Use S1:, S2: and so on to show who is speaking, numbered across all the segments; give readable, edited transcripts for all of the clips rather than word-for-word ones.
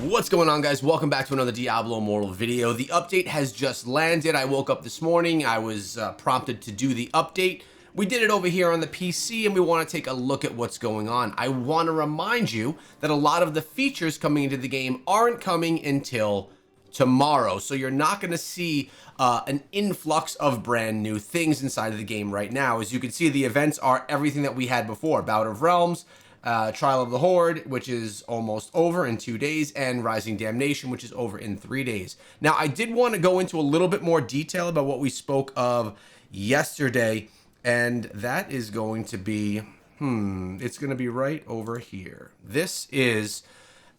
S1: What's going on, guys? Welcome back to another Diablo Immortal video. The update has just landed. I woke up this morning. I was prompted to do the update. We did it over here on the PC, and we want to take a look at what's going on. I want to remind you that a lot of the features coming into the game aren't coming until tomorrow, so you're not going to see an influx of brand new things inside of the game right now. As you can see, the events are everything that we had before: Bout of Realms, Trial of the Horde, which is almost over in 2 days, and Rising Damnation, which is over in 3 days. Now, I did want to go into a little bit more detail about what we spoke of yesterday, and that is going to be, it's going to be right over here. This is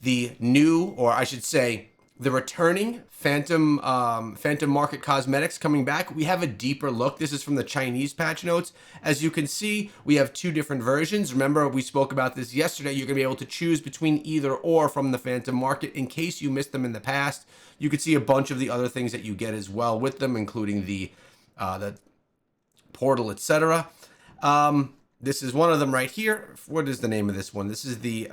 S1: the new, or I should say, the returning Phantom Market Cosmetics coming back. We have a deeper look. This is from the Chinese patch notes. As you can see, we have two different versions. Remember, we spoke about this yesterday. You're going to be able to choose between either or from the Phantom Market in case you missed them in the past. You could see a bunch of the other things that you get as well with them, including the portal, etc. This is one of them right here. What is the name of this one? This is the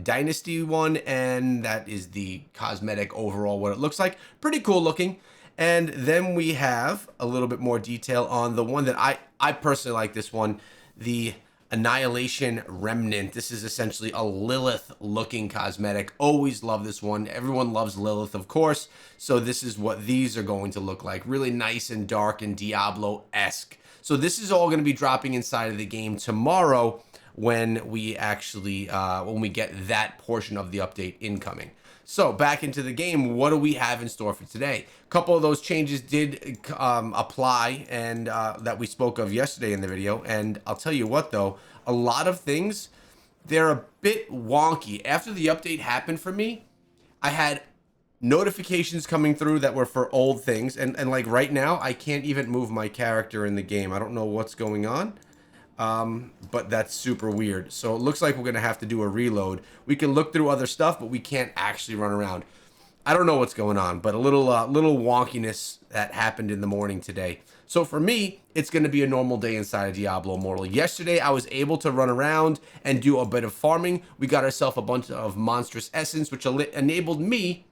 S1: Dynasty one, and that is the cosmetic overall, what it looks like. Pretty cool looking. And then we have a little bit more detail on the one that I personally like, this one, the Annihilation Remnant. This is essentially a Lilith looking cosmetic. Always love this one. Everyone loves Lilith, of course. So this is what these are going to look like. Really nice and dark and Diablo-esque. So this is all going to be dropping inside of the game tomorrow when we actually, when we get that portion of the update incoming. So back into the game, what do we have in store for today? A couple of those changes did apply, and that we spoke of yesterday in the video. And I'll tell you what though, a lot of things, they're a bit wonky. After the update happened for me, I had notifications coming through that were for old things, and like right now I can't even move my character in the game. I don't know what's going on, but that's super weird. So it looks like we're gonna have to do a reload. We can look through other stuff, but we can't actually run around. I don't know what's going on, but a little wonkiness that happened in the morning today. So for me, it's going to be a normal day inside of Diablo Immortal. Yesterday, I was able to run around and do a bit of farming. We got ourselves a bunch of monstrous essence, which enabled me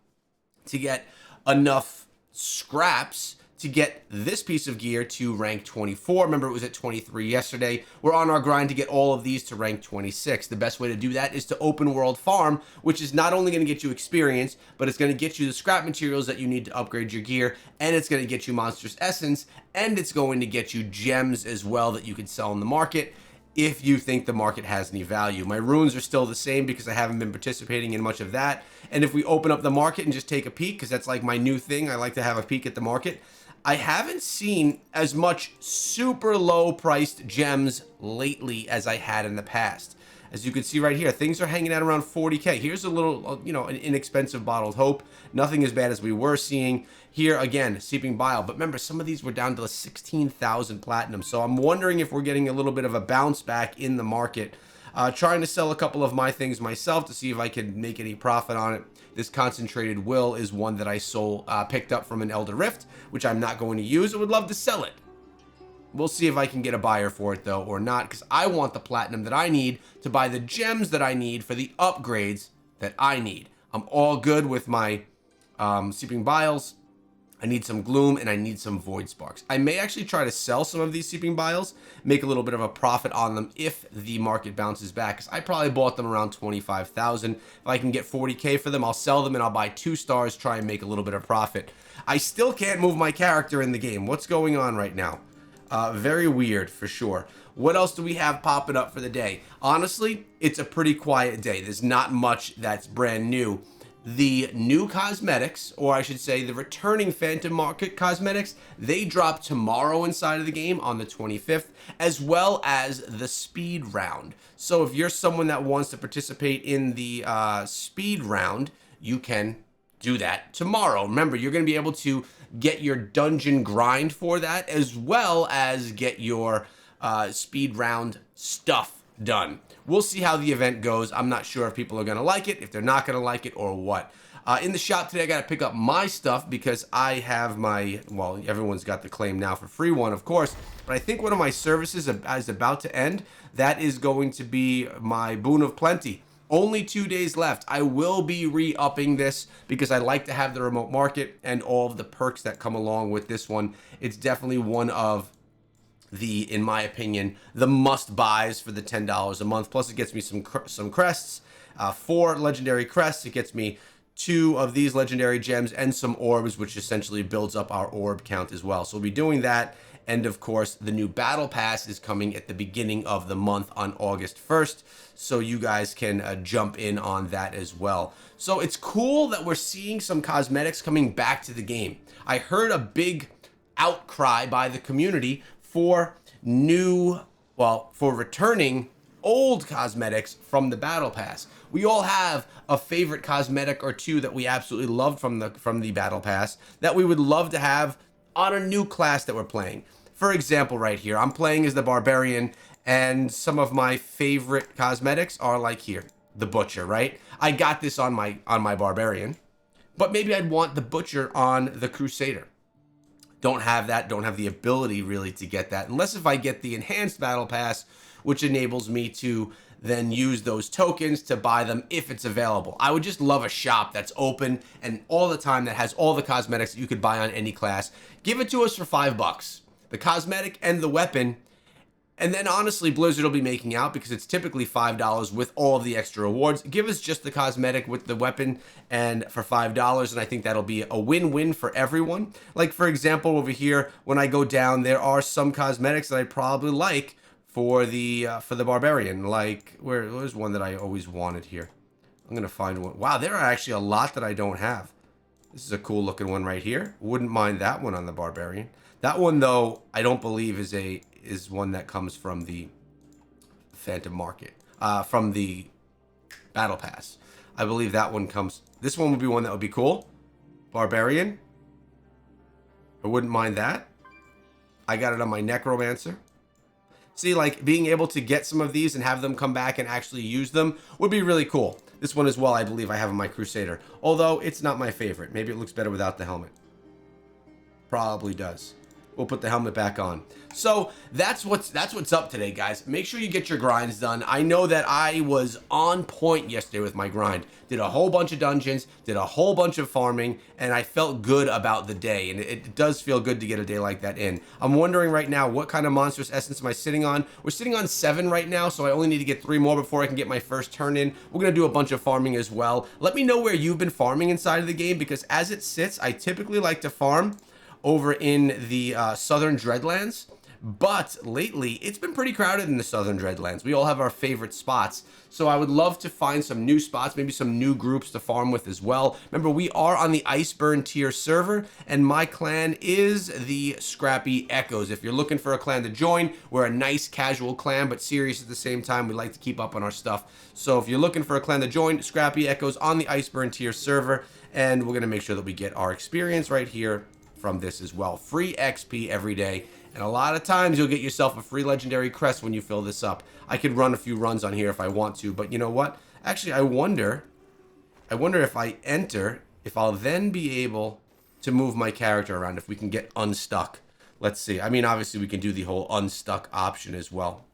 S1: to get enough scraps to get this piece of gear to rank 24. Remember, it was at 23 yesterday. We're on our grind to get all of these to rank 26. The best way to do that is to open world farm, which is not only going to get you experience, but it's going to get you the scrap materials that you need to upgrade your gear, and it's going to get you monstrous essence, and it's going to get you gems as well that you can sell in the market if you think the market has any value. My runes are still the same because I haven't been participating in much of that. And if we open up the market and just take a peek, because that's like my new thing, I like to have a peek at the market, I haven't seen as much super low priced gems lately as I had in the past. As you can see right here, things are hanging out around 40K. Here's a little, an inexpensive bottled hope. Nothing as bad as we were seeing. Here, again, Seeping Bile. But remember, some of these were down to 16,000 platinum. So I'm wondering if we're getting a little bit of a bounce back in the market. Trying to sell a couple of my things myself to see if I could make any profit on it. This Concentrated Will is one that I picked up from an Elder Rift, which I'm not going to use. I would love to sell it. We'll see if I can get a buyer for it, though, or not, because I want the platinum that I need to buy the gems that I need for the upgrades that I need. I'm all good with my Seeping Biles. I need some Gloom, and I need some Void Sparks. I may actually try to sell some of these Seeping Biles, make a little bit of a profit on them if the market bounces back, because I probably bought them around 25,000. If I can get 40K for them, I'll sell them, and I'll buy 2 stars, try and make a little bit of profit. I still can't move my character in the game. What's going on right now? Very weird, for sure. What else do we have popping up for the day? Honestly, it's a pretty quiet day. There's not much that's brand new. The new cosmetics, or I should say the returning Phantom Market Cosmetics, they drop tomorrow inside of the game on the 25th, as well as the speed round. So if you're someone that wants to participate in the speed round, you can do that tomorrow. Remember, you're going to be able to get your dungeon grind for that, as well as get your speed round stuff done. We'll see how the event goes. I'm not sure if people are going to like it, if they're not going to like it, or what. In the shop today, I got to pick up my stuff because I have my, well, everyone's got the claim now for free one, of course, but I think one of my services is about to end. That is going to be my Boon of Plenty. Only 2 days left. I will be re-upping this because I like to have the remote market and all of the perks that come along with this one. It's definitely one of the, in my opinion, the must buys for the $10 a month. Plus, it gets me some crests, 4 legendary crests. It gets me 2 of these legendary gems and some orbs, which essentially builds up our orb count as well. So we'll be doing that. And of course, the new battle pass is coming at the beginning of the month on August 1st. So you guys can jump in on that as well. So it's cool that we're seeing some cosmetics coming back to the game. I heard a big outcry by the community for for returning old cosmetics from the battle pass. We all have a favorite cosmetic or two that we absolutely loved from the battle pass that we would love to have on a new class that we're playing. For example, right here, I'm playing as the barbarian, and some of my favorite cosmetics are like here, the butcher, right? I got this on my barbarian, but maybe I'd want the butcher on the crusader. Don't have that, don't have the ability really to get that, unless if I get the enhanced battle pass, which enables me to then use those tokens to buy them if it's available. I would just love a shop that's open and all the time that has all the cosmetics that you could buy on any class. Give it to us for $5. The cosmetic and the weapon. And then honestly, Blizzard will be making out because it's typically $5 with all of the extra rewards. Give us just the cosmetic with the weapon and for $5, and I think that'll be a win-win for everyone. Like for example, over here, when I go down, there are some cosmetics that I probably like for the barbarian. Like where's one that I always wanted here? I'm gonna find one. Wow, there are actually a lot that I don't have. This is a cool looking one right here. Wouldn't mind that one on the barbarian. That one though, I don't believe is one that comes from the Phantom Market, from the Battle Pass. I believe that one comes. This one would be one that would be cool. Barbarian. I wouldn't mind that. I got it on my Necromancer. See, like being able to get some of these and have them come back and actually use them would be really cool. This one as well, I believe I have on my Crusader. Although it's not my favorite. Maybe it looks better without the helmet. Probably does. We'll put the helmet back on. So that's what's up today, guys. Make sure you get your grinds done. I know that I was on point yesterday with my grind. Did a whole bunch of dungeons, did a whole bunch of farming, and I felt good about the day. And it does feel good to get a day like that in. I'm wondering right now, what kind of monstrous essence am I sitting on? We're sitting on 7 right now, so I only need to get 3 more before I can get my first turn in. We're going to do a bunch of farming as well. Let me know where you've been farming inside of the game, because as it sits, I typically like to farm over in the Southern Dreadlands, but lately it's been pretty crowded in the Southern Dreadlands. We all have our favorite spots, so I would love to find some new spots, maybe some new groups to farm with as well. Remember, we are on the Iceburn tier server, and my clan is the Scrappy Echoes. If you're looking for a clan to join, we're a nice casual clan, but serious at the same time. We like to keep up on our stuff. So if you're looking for a clan to join, Scrappy Echoes on the Iceburn tier server, and we're gonna make sure that we get our experience right here from this as well. Free XP every day, and a lot of times you'll get yourself a free legendary crest when you fill this up. I could run a few runs on here if I want to, but you know what? Actually, I wonder if I enter, if I'll then be able to move my character around, if we can get unstuck. Let's see. I mean, obviously we can do the whole unstuck option as well.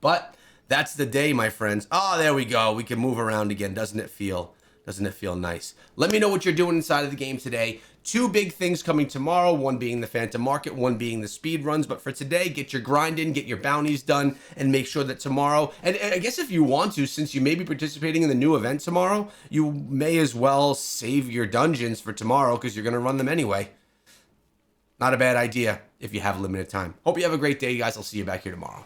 S1: But that's the day, my friends. Oh, there we go. We can move around again. Doesn't it feel nice? Let me know what you're doing inside of the game today. 2 big things coming tomorrow, one being the Phantom Market, one being the speed runs. But for today, get your grind in, get your bounties done, and make sure that tomorrow, and I guess if you want to, since you may be participating in the new event tomorrow, you may as well save your dungeons for tomorrow because you're going to run them anyway. Not a bad idea if you have limited time. Hope you have a great day, guys. I'll see you back here tomorrow.